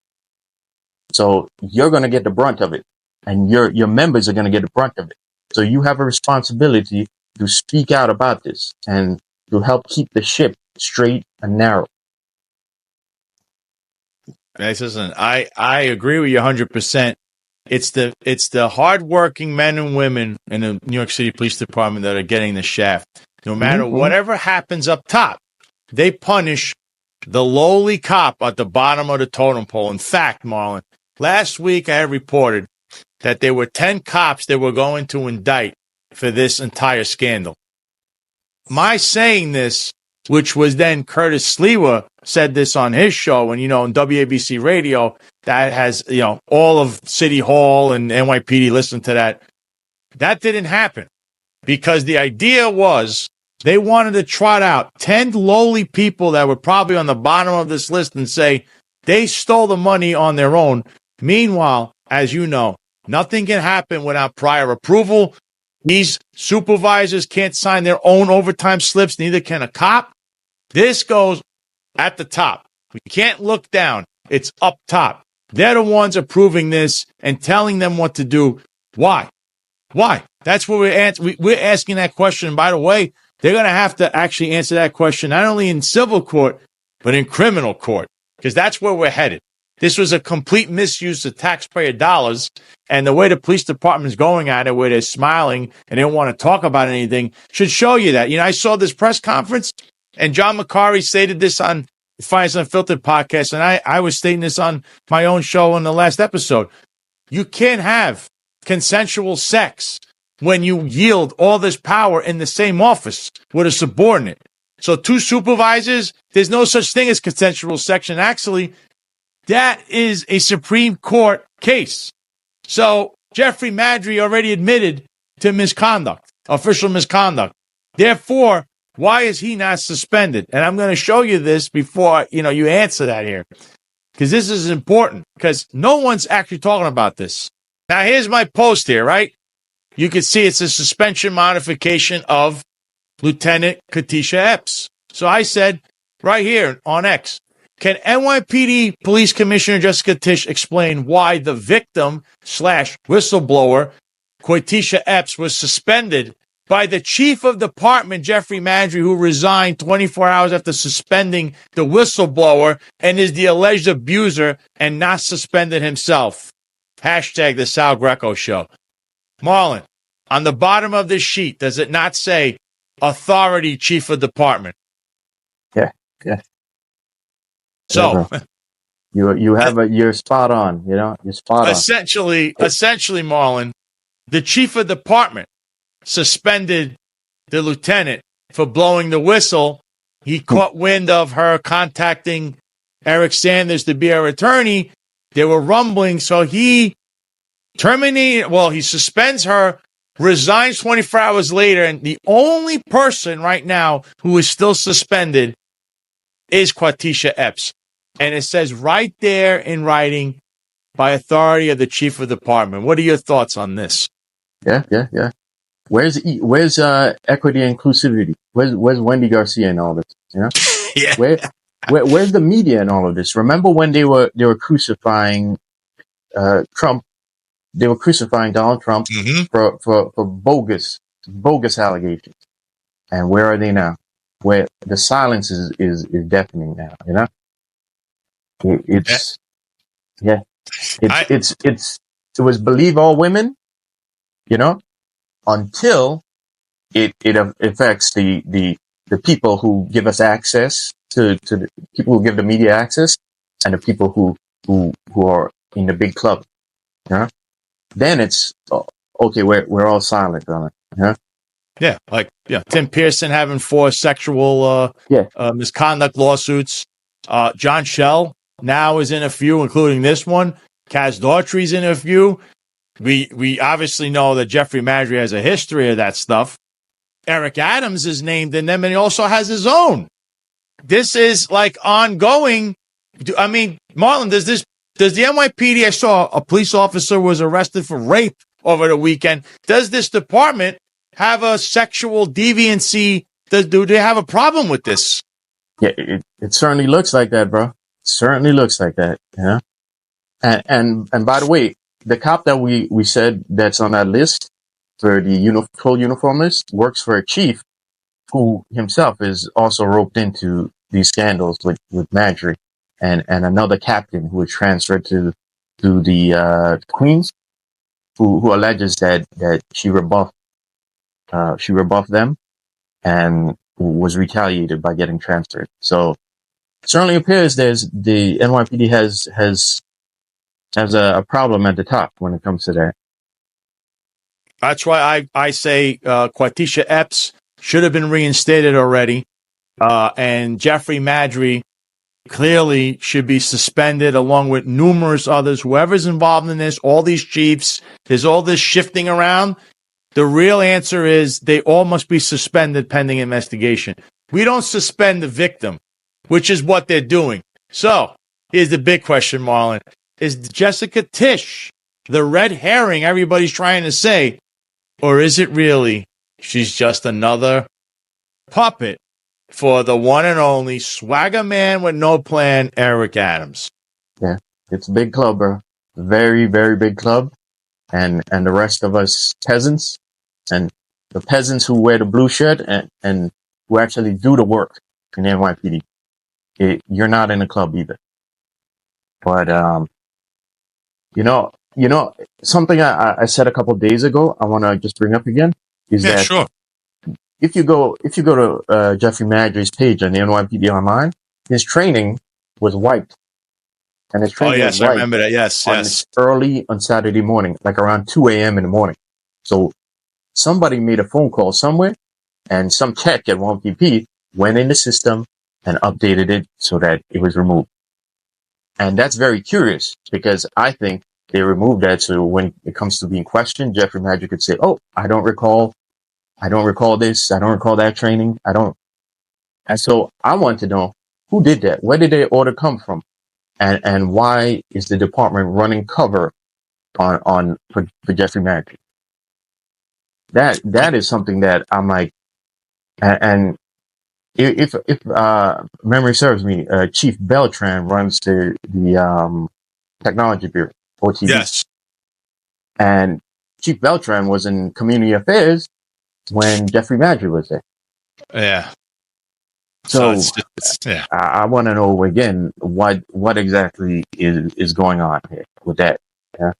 So you're going to get the brunt of it, and your members are going to get the brunt of it. So you have a responsibility to speak out about this and to help keep the ship straight and narrow. Guys, listen, I agree with you 100%. It's the hardworking men and women in the New York City Police Department that are getting the shaft. No matter whatever happens up top, they punish the lowly cop at the bottom of the totem pole. In fact, Marlon, last week I had reported that there were 10 cops they were going to indict for this entire scandal. My saying this, which was then Curtis Sliwa said this on his show, and on WABC radio, that has all of City Hall and NYPD listen to that. That didn't happen because the idea was they wanted to trot out 10 lowly people that were probably on the bottom of this list and say they stole the money on their own. Meanwhile, as you know, nothing can happen without prior approval. These supervisors can't sign their own overtime slips, neither can a cop. This goes at the top. We can't look down. It's up top. They're the ones approving this and telling them what to do. Why? Why? That's what we're asking that question. And by the way, they're going to have to actually answer that question, not only in civil court, but in criminal court, because that's where we're headed. This was a complete misuse of taxpayer dollars. And the way the police department is going at it, where they're smiling and they don't want to talk about anything, should show you that. I saw this press conference, and John McCarry stated this on the Finance Unfiltered podcast, and I was stating this on my own show in the last episode. You can't have consensual sex when you yield all this power in the same office with a subordinate. So two supervisors, there's no such thing as consensual sex. And actually, that is a Supreme Court case. So Jeffrey Maddrey already admitted to misconduct, official misconduct. Therefore, why is he not suspended? And I'm going to show you this before, you answer that here, because this is important, because no one's actually talking about this. Now, here's my post here, right? You can see it's a suspension modification of Lieutenant Katisha Epps. So I said right here on X, can NYPD Police Commissioner Jessica Tisch explain why the victim / whistleblower, Katisha Epps, was suspended by the chief of department, Jeffrey Maddrey, who resigned 24 hours after suspending the whistleblower and is the alleged abuser and not suspended himself? Hashtag the Sal Greco Show. Marlon, on the bottom of this sheet, does it not say authority chief of department? Yeah. So you're spot on. You're spot on. Essentially, Marlon, the chief of department suspended the lieutenant for blowing the whistle. He caught wind of her contacting Eric Sanders to be her attorney. There were rumblings, so he he suspends her, resigns 24 hours later, and the only person right now who is still suspended is Katisha Epps. And it says right there in writing, by authority of the chief of department. What are your thoughts on this? Yeah. Where's equity and inclusivity? Where's Wendy Garcia and all this? Yeah. Where's the media in all of this? Remember when they were crucifying Trump? They were crucifying Donald Trump for bogus allegations. And where are they now? Where the silence is deafening now. It was believe all women, until it affects the people who give us access to the people who give the media access, and the people who are in the big club. Then it's okay. We're all silent on it. Yeah, Tim Pearson having 4 sexual misconduct lawsuits. John Schell now is in a few, including this one. Kaz Daughtry's in a few. We obviously know that Jeffrey Maddrey has a history of that stuff. Eric Adams is named in them, and he also has his own. This is like ongoing. I mean, Marlon, does the NYPD, I saw a police officer was arrested for rape over the weekend. Does this department have a sexual deviancy? Do they have a problem with this? Yeah, it certainly looks like that, bro. It certainly looks like that. Yeah. And by the way, the cop that we said that's on that list for the full uniformist works for a chief who himself is also roped into these scandals with Maddrey, and another captain who was transferred to the Queens, who alleges that she rebuffed them and was retaliated by getting transferred. So it certainly appears the NYPD has a problem at the top when it comes to that. That's why I say Katisha Epps should have been reinstated already, and Jeffrey Maddrey clearly should be suspended along with numerous others. Whoever's involved in this, all these chiefs, there's all this shifting around. The real answer is they all must be suspended pending investigation. We don't suspend the victim, which is what they're doing. So here's the big question, Marlon. Is Jessica Tisch the red herring everybody's trying to say, or is it really she's just another puppet for the one and only swagger man with no plan, Eric Adams? Yeah. It's a big club, bro. Very, very big club. And the rest of us peasants, and the peasants who wear the blue shirt and who actually do the work in the NYPD. You're not in a club either. But, you know, something I said a couple of days ago, I want to just bring up again is Yeah, that sure. if you go to Jeffrey Madry's page on the NYPD online, his training was wiped, and his Oh, training was yes, I wiped remember that. Yes, yes. early on Saturday morning, like around 2 a.m. in the morning. So somebody made a phone call somewhere, and some tech at 1PP went in the system and updated it so that it was removed. And that's very curious because I think they removed that so when it comes to being questioned, Jeffrey Madry could say, "Oh, I don't recall this. I don't recall that training. I don't." And so I want to know who did that. Where did the order come from? And why is the department running cover for Jeffrey Madry? That is something that I'm like, and if memory serves me, Chief Beltran runs the Technology Bureau, OTB. Yes. And Chief Beltran was in Community Affairs when Jeffrey Madry was there. Yeah. So yeah. I want to know again what exactly is going on here with that. Yeah.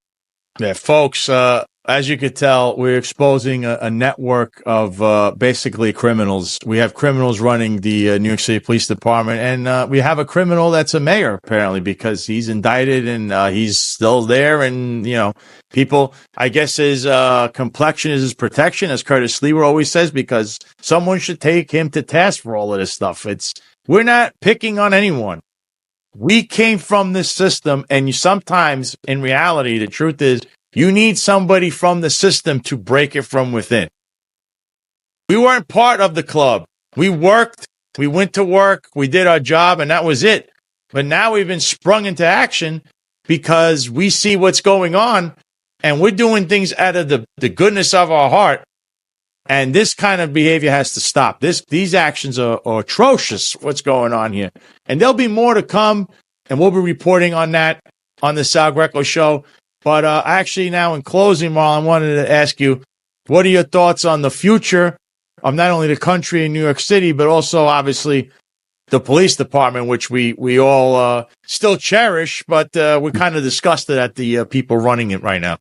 Yeah, folks, as you could tell, we're exposing a network of basically criminals. We have criminals running the New York City Police Department, and we have a criminal that's a mayor, apparently, because he's indicted and he's still there. And, you know, people, I guess his complexion is his protection, as Curtis Lewer always says, because someone should take him to task for all of this stuff. We're not picking on anyone. We came from this system, and you sometimes, in reality, the truth is, you need somebody from the system to break it from within. We weren't part of the club. We worked, we went to work, we did our job, and that was it. But now we've been sprung into action because we see what's going on, and we're doing things out of the goodness of our heart. And this kind of behavior has to stop. These actions are atrocious, what's going on here. And there'll be more to come, and we'll be reporting on that on the Sal Greco show. But actually now in closing, Marlon, I wanted to ask you, what are your thoughts on the future of not only the country in New York City, but also obviously the police department, which we all still cherish, but we're kind of disgusted at the people running it right now.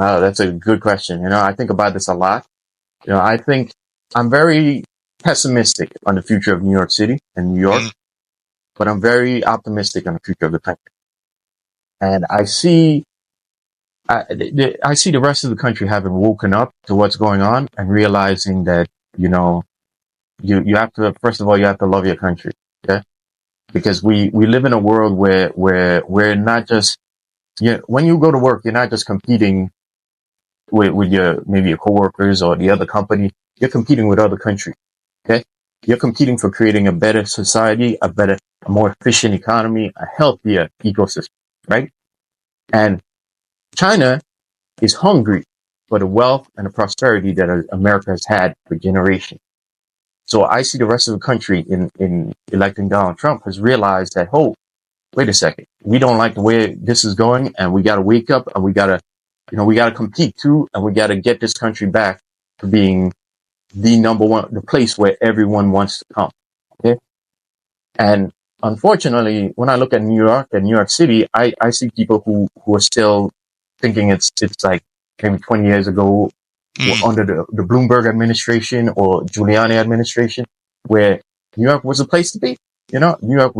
Oh, that's a good question. You know, I think about this a lot. You know, I think I'm very pessimistic on the future of New York City and New York, but I'm very optimistic on the future of the country. And I see the rest of the country having woken up to what's going on and realizing that, you know, you have to, first of all, you have to love your country. Okay. Because we live in a world where we're not just, when you go to work, you're not just competing with maybe your coworkers or the other company. You're competing with other countries. Okay. You're competing for creating a better society, a more efficient economy, a healthier ecosystem, right? And China is hungry for the wealth and the prosperity that America has had for generations. So I see the rest of the country in electing Donald Trump has realized that, oh, wait a second, we don't like the way this is going, and we got to wake up, and we got to compete too, and we got to get this country back to being the number one, the place where everyone wants to come. Okay. And unfortunately, when I look at New York and New York City, I see people who are still thinking it's like maybe 20 years ago under the Bloomberg administration or Giuliani administration, where New York was a place to be. You know, New York,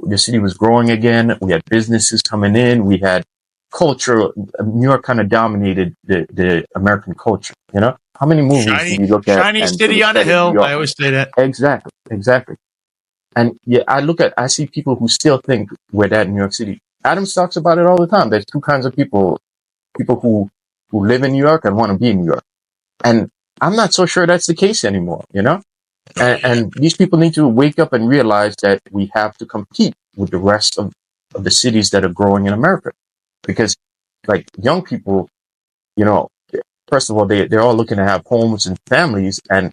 the city was growing again. We had businesses coming in. We had culture. New York kind of dominated the American culture. You know, how many movies did you look at? Shiny city on a hill. I always say that. Exactly. And yeah, I see people who still think we're that in New York City. Adams talks about it all the time. There's two kinds of people who live in New York and want to be in New York. And I'm not so sure that's the case anymore, you know? And these people need to wake up and realize that we have to compete with the rest of the cities that are growing in America. Because like young people, you know, first of all, they're all looking to have homes and families, and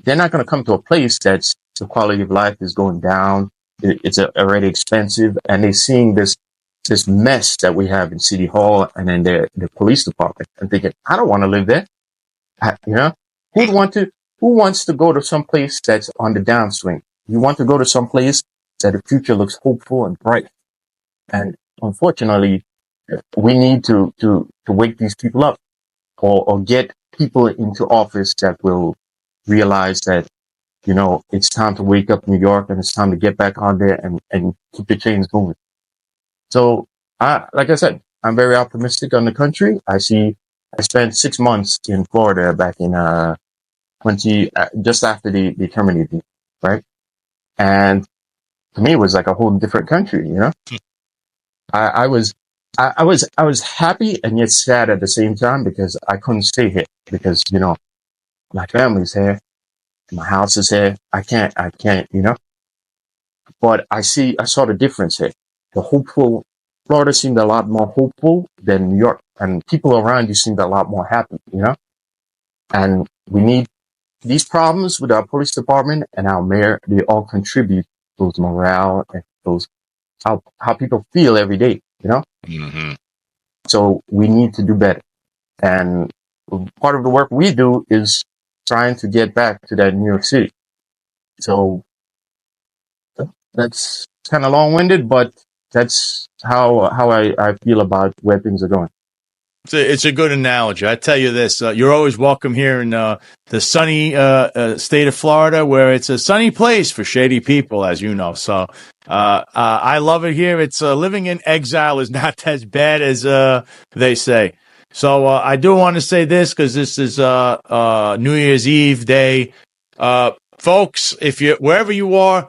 they're not going to come to a place that's the quality of life is going down. it's already expensive, and they're seeing this mess that we have in City Hall and in the police department, and thinking, I don't want to live there. You know, who wants to go to some place that's on the downswing? You want to go to some place that the future looks hopeful and bright. And unfortunately, we need to wake these people up, or get people into office that will realize that, it's time to wake up New York, and it's time to get back on there and keep the chains moving. So, like I said, I'm very optimistic on the country. I spent 6 months in Florida back in, just after the terminated, right? And to me, it was like a whole different country, I was happy and yet sad at the same time, because I couldn't stay here, because, my family's here, my house is here. I can't, but I saw the difference here. Florida seemed a lot more hopeful than New York, and people around you seemed a lot more happy, and we need these problems with our police department and our mayor. They all contribute to those morale and those, how people feel every day, Mm-hmm. So we need to do better. And part of the work we do is trying to get back to that New York City. So that's kind of long-winded, but that's how I feel about where things are going. It's a good analogy. I tell you this, you're always welcome here in the sunny state of Florida, where it's a sunny place for shady people, as you know. So I love it here. It's living in exile is not as bad as they say. So I do want to say this, because this is New Year's Eve day. Folks, wherever you are,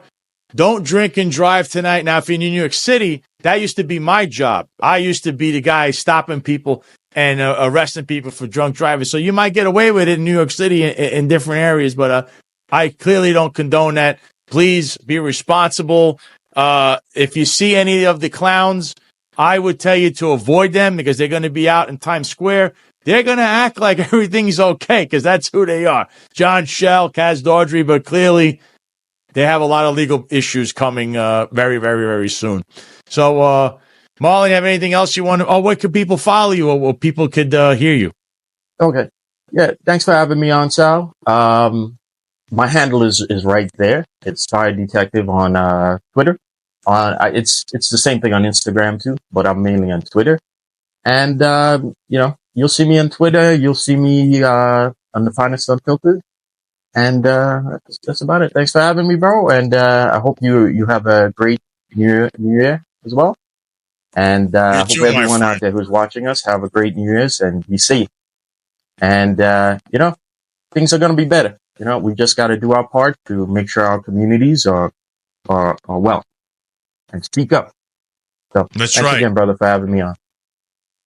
don't drink and drive tonight. Now, if you're in New York City, that used to be my job. I used to be the guy stopping people and arresting people for drunk driving. So you might get away with it in New York City in different areas, but I clearly don't condone that. Please be responsible. If you see any of the clowns, I would tell you to avoid them, because they're going to be out in Times Square. They're going to act like everything's okay, because that's who they are. John Shell, Kaz Daughtry, but clearly they have a lot of legal issues coming very, very, very soon. So, Marlon, you have anything else you want to... where could people follow you, or people could hear you? Okay. Yeah, thanks for having me on, Sal. My handle is right there. It's Fire Detective on Twitter. It's the same thing on Instagram too, but I'm mainly on Twitter. And you'll see me on Twitter. You'll see me on the Finest Unfiltered. And that's about it. Thanks for having me, bro. And I hope you have a great New Year as well. And I hope everyone out there who's watching us have a great New Year's and be safe. And things are going to be better. We just got to do our part to make sure our communities are well, and speak up. So That's thanks right again, brother, for having me on.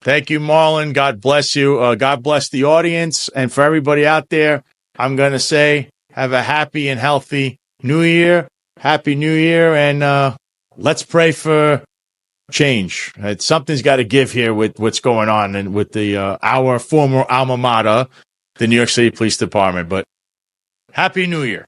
Thank you, Marlon. God bless you. God bless the audience. And for everybody out there, I'm going to say, have a happy and healthy New Year. Happy New Year. And let's pray for change. Something's got to give here with what's going on and with our former alma mater, the New York City Police Department. But Happy New Year.